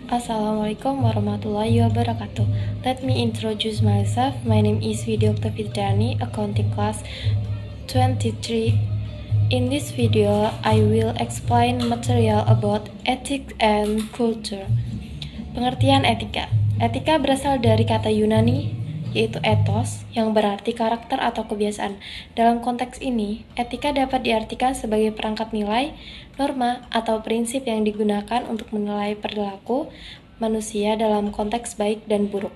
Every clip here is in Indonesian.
Assalamualaikum warahmatullahi wabarakatuh. Let me introduce myself. My name is Widya Oktavidrani, accounting class 23. In this video, I will explain material about ethics and culture. Pengertian etika. Etika berasal dari kata Yunani, yaitu ethos, yang berarti karakter atau kebiasaan. Dalam konteks ini, etika dapat diartikan sebagai perangkat nilai, norma, atau prinsip yang digunakan untuk menilai perilaku manusia dalam konteks baik dan buruk.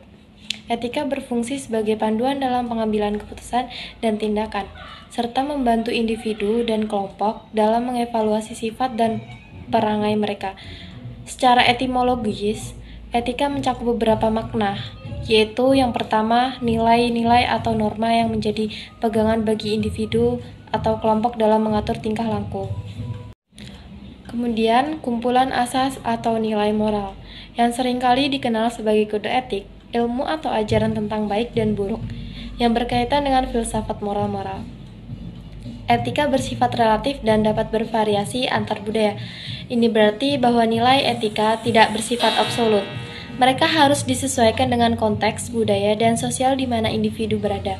Etika berfungsi sebagai panduan dalam pengambilan keputusan dan tindakan, serta membantu individu dan kelompok dalam mengevaluasi sifat dan perangai mereka. Secara etimologis, etika mencakup beberapa makna, yaitu yang pertama, nilai-nilai atau norma yang menjadi pegangan bagi individu atau kelompok dalam mengatur tingkah laku. Kemudian, kumpulan asas atau nilai moral, yang seringkali dikenal sebagai kode etik, ilmu atau ajaran tentang baik dan buruk, yang berkaitan dengan filsafat moral-moral. Etika bersifat relatif dan dapat bervariasi antar budaya. Ini berarti bahwa nilai etika tidak bersifat absolut. Mereka harus disesuaikan dengan konteks, budaya, dan sosial di mana individu berada.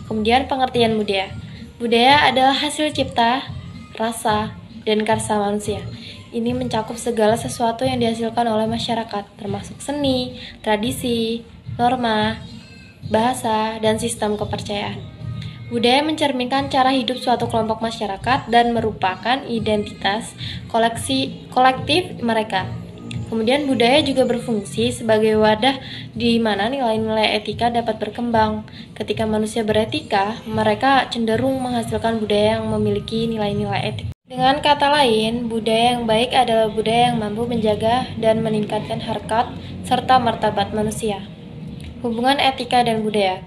Kemudian pengertian budaya. Budaya adalah hasil cipta, rasa, dan karsa manusia. Ini mencakup segala sesuatu yang dihasilkan oleh masyarakat, termasuk seni, tradisi, norma, bahasa, dan sistem kepercayaan. Budaya mencerminkan cara hidup suatu kelompok masyarakat dan merupakan identitas kolektif mereka. Kemudian budaya juga berfungsi sebagai wadah di mana nilai-nilai etika dapat berkembang. Ketika manusia beretika, mereka cenderung menghasilkan budaya yang memiliki nilai-nilai etik. Dengan kata lain, budaya yang baik adalah budaya yang mampu menjaga dan meningkatkan harkat serta martabat manusia. Hubungan etika dan budaya.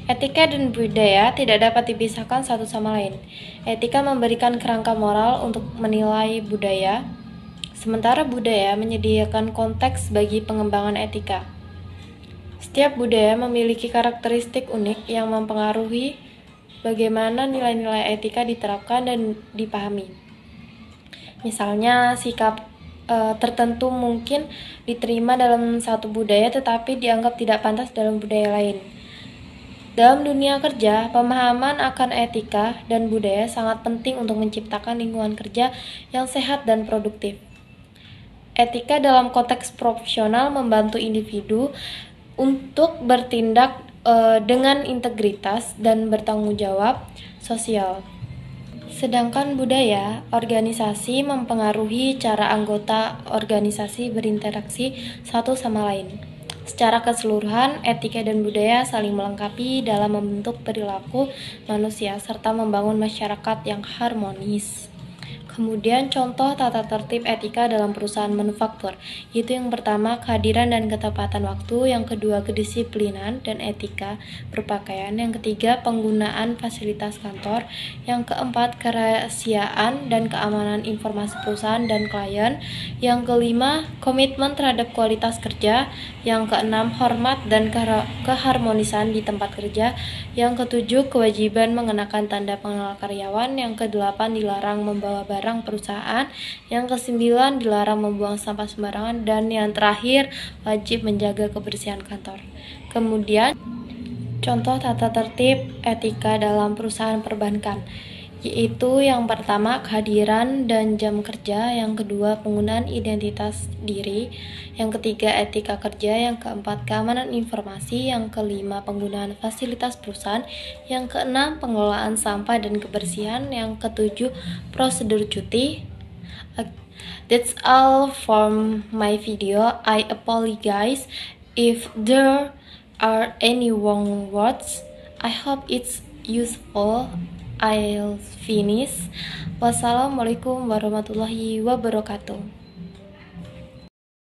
Etika dan budaya tidak dapat dipisahkan satu sama lain. Etika memberikan kerangka moral untuk menilai budaya, sementara budaya menyediakan konteks bagi pengembangan etika. Setiap budaya memiliki karakteristik unik yang mempengaruhi bagaimana nilai-nilai etika diterapkan dan dipahami. Misalnya, sikap tertentu mungkin diterima dalam satu budaya tetapi dianggap tidak pantas dalam budaya lain. Dalam dunia kerja, pemahaman akan etika dan budaya sangat penting untuk menciptakan lingkungan kerja yang sehat dan produktif. Etika dalam konteks profesional membantu individu untuk bertindak dengan integritas dan bertanggung jawab sosial. Sedangkan budaya organisasi mempengaruhi cara anggota organisasi berinteraksi satu sama lain. Secara keseluruhan, etika dan budaya saling melengkapi dalam membentuk perilaku manusia serta membangun masyarakat yang harmonis. Kemudian contoh tata tertib etika dalam perusahaan manufaktur, yaitu yang pertama kehadiran dan ketepatan waktu, yang kedua kedisiplinan dan etika berpakaian, yang ketiga penggunaan fasilitas kantor, yang keempat kerahasiaan dan keamanan informasi perusahaan dan klien, yang kelima komitmen terhadap kualitas kerja, yang keenam hormat dan keharmonisan di tempat kerja, yang ketujuh kewajiban mengenakan tanda pengenal karyawan, yang kedelapan dilarang membawa barang perusahaan, yang kesembilan dilarang membuang sampah sembarangan, dan yang terakhir wajib menjaga kebersihan kantor. Kemudian contoh tata tertib etika dalam perusahaan perbankan, yaitu yang pertama kehadiran dan jam kerja, yang kedua penggunaan identitas diri, yang ketiga etika kerja, yang keempat keamanan informasi, yang kelima penggunaan fasilitas perusahaan, yang keenam pengelolaan sampah dan kebersihan, yang ketujuh prosedur cuti. That's all from my video. I apologize if there are any wrong words. I hope it's useful. I'll finish. Wassalamualaikum warahmatullahi wabarakatuh.